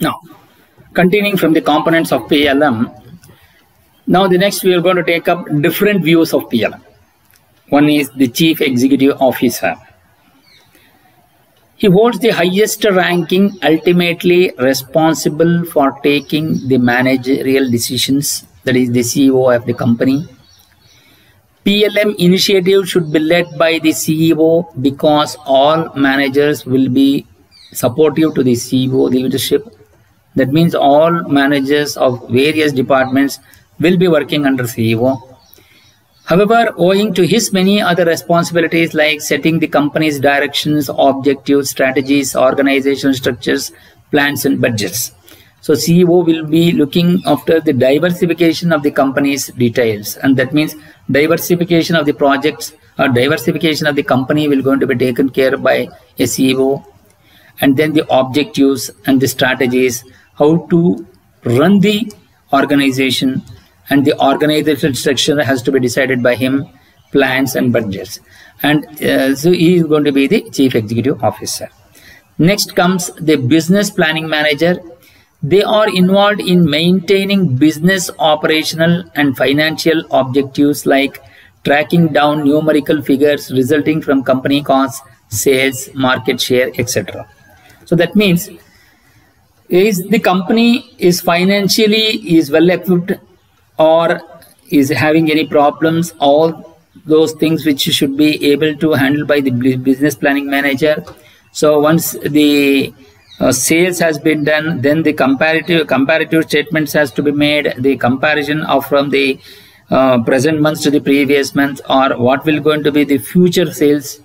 Now, continuing from the components of PLM, now the next we are going to take up different views of PLM. One is the Chief Executive Officer. He holds the highest ranking, ultimately responsible for taking the managerial decisions, that is the CEO of the company. PLM initiative should be led by the CEO because all managers will be supportive to the CEO leadership. That means all managers of various departments will be working under CEO. However, owing to his many other responsibilities like setting the company's directions, objectives, strategies, organizational structures, plans and budgets. So CEO will be looking after the diversification of the company's details, and that means diversification of the projects or diversification of the company will going to be taken care of by a CEO, and then the objectives and the strategies, how to run the organization, and the organizational structure has to be decided by him, plans and budgets. And so he is going to be the Chief Executive Officer. Next comes the Business Planning Manager. They are involved in maintaining business operational and financial objectives like tracking down numerical figures resulting from company costs, sales, market share, etc. So that means is the company is financially well equipped or is having any problems, all those things which should be able to handle by the business planning manager. So once the sales has been done, then the comparative statements has to be made, the comparison of from the present months to the previous month, or what will going to be the future sales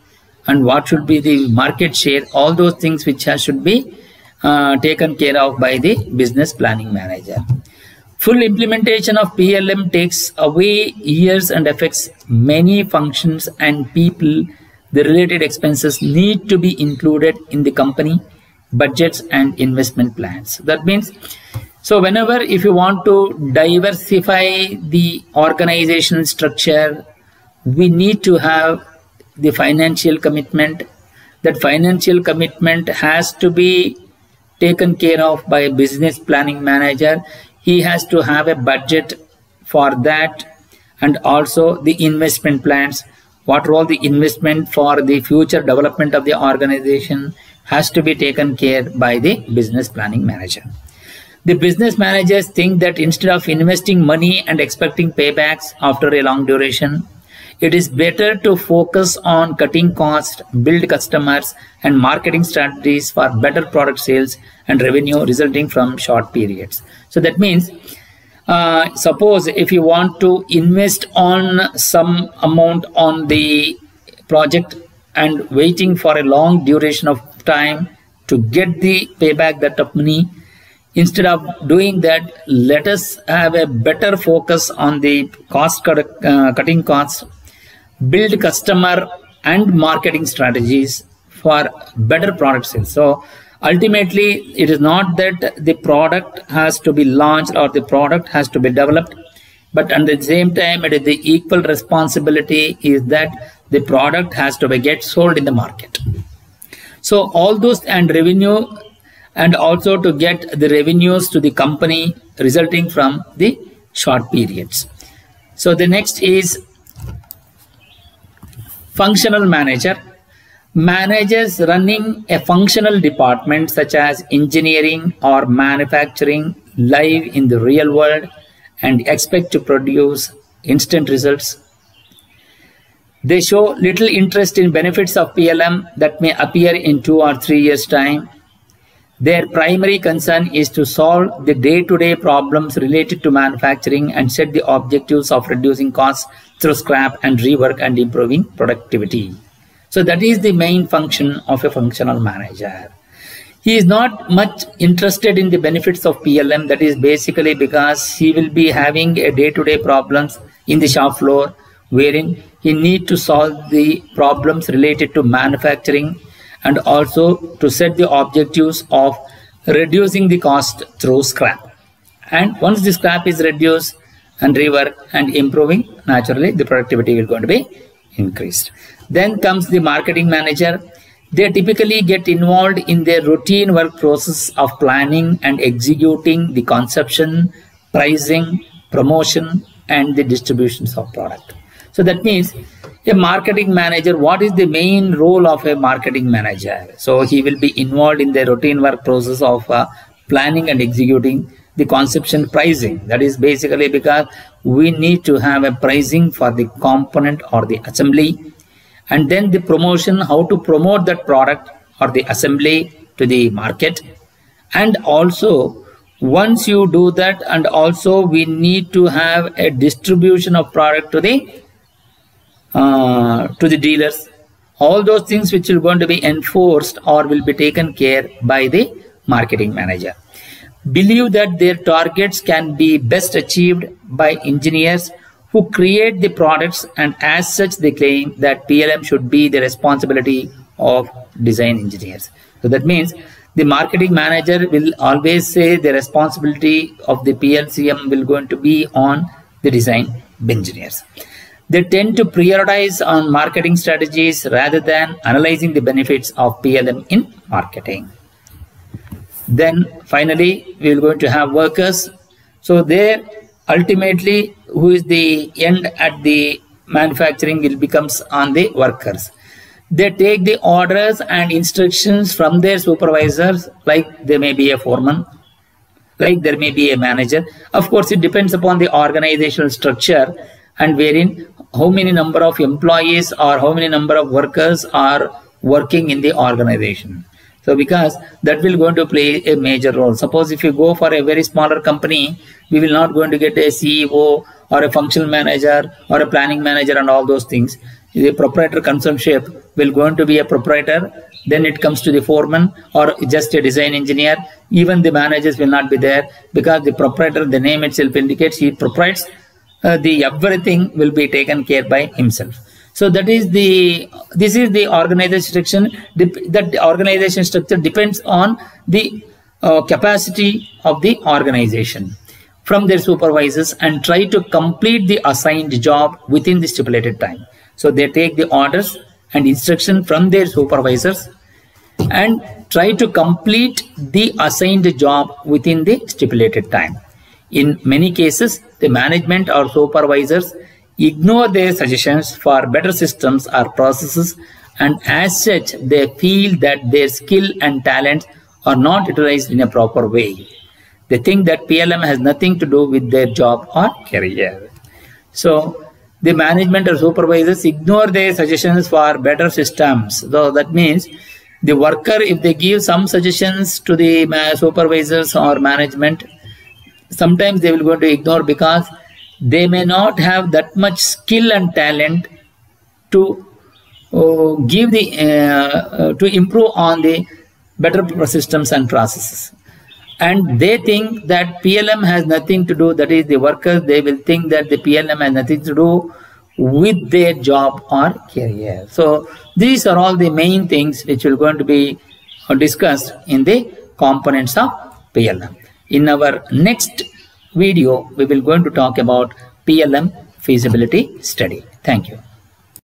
and what should be the market share, all those things which should be taken care of by the business planning manager. Full implementation of PLM takes away years and affects many functions and people. The related expenses need to be included in the company budgets and investment plans. That means, so whenever if you want to diversify the organizational structure, we need to have the financial commitment. That financial commitment has to be taken care of by a business planning manager. He has to have a budget for that, and also the investment plans. What role the investment for the future development of the organization has to be taken care by the business planning manager. The business managers think that instead of investing money and expecting paybacks after a long duration, it is better to focus on cutting costs, build customers and marketing strategies for better product sales and revenue resulting from short periods. So that means, suppose if you want to invest on some amount on the project and waiting for a long duration of time to get the payback that of money, instead of doing that, let us have a better focus on the cutting costs, build customer and marketing strategies for better product sales. So ultimately, it is not that the product has to be launched or the product has to be developed, but at the same time, it is the equal responsibility is that the product has to be get sold in the market. So all those and revenue, and also to get the revenues to the company resulting from the short periods. So the next is functional manager. Managers running a functional department such as engineering or manufacturing live in the real world and expect to produce instant results. They show little interest in benefits of PLM that may appear in 2 or 3 years' time. Their primary concern is to solve the day-to-day problems related to manufacturing and set the objectives of reducing costs through scrap and rework and improving productivity. So that is the main function of a functional manager. He is not much interested in the benefits of PLM. That is basically because he will be having a day-to-day problems in the shop floor wherein he need to solve the problems related to manufacturing and also to set the objectives of reducing the cost through scrap. And once the scrap is reduced and rework and improving, naturally the productivity will going to be increased. Then comes the marketing manager. They typically get involved in their routine work process of planning and executing the conception, pricing, promotion, and the distributions of product. So that means a marketing manager, what is the main role of a marketing manager? So he will be involved in the routine work process of planning and executing the conception, pricing. That is basically because we need to have a pricing for the component or the assembly, and then the promotion, how to promote that product or the assembly to the market. And also once you do that, and also we need to have a distribution of product to the dealers. All those things which are going to be enforced or will be taken care by the marketing manager. Believe that their targets can be best achieved by engineers who create the products, and as such they claim that PLM should be the responsibility of design engineers. So that means the marketing manager will always say the responsibility of the PLCM will going to be on the design engineers. They tend to prioritize on marketing strategies rather than analyzing the benefits of PLM in marketing. Then finally we are going to have workers. So there ultimately who is the end at the manufacturing will becomes on the workers. They take the orders and instructions from their supervisors, like there may be a foreman, like there may be a manager. Of course it depends upon the organizational structure and wherein how many number of employees or how many number of workers are working in the organization. So because that will going to play a major role. Suppose if you go for a very smaller company, we will not going to get a CEO or a functional manager or a planning manager and all those things. The proprietor consulship will going to be a proprietor. Then it comes to the foreman or just a design engineer. Even the managers will not be there, because the proprietor, the name itself indicates he propriets the everything will be taken care by himself. So that is this is the organization structure. That the organization structure depends on the capacity of the organization from their supervisors, and try to complete the assigned job within the stipulated time. So they take the orders and instruction from their supervisors and try to complete the assigned job within the stipulated time. In many cases, the management or supervisors ignore their suggestions for better systems or processes, and as such they feel that their skill and talents are not utilized in a proper way. They think that PLM has nothing to do with their job or career. So the management or supervisors ignore their suggestions for better systems. So that means the worker, if they give some suggestions to the supervisors or management, sometimes they will go to ignore, because they may not have that much skill and talent to give the to improve on the better systems and processes. And they think that PLM has nothing to do, that is the workers, they will think that the PLM has nothing to do with their job or career. So these are all the main things which will going to be discussed in the components of PLM. In our next video, we will going to talk about PLM feasibility study. Thank you.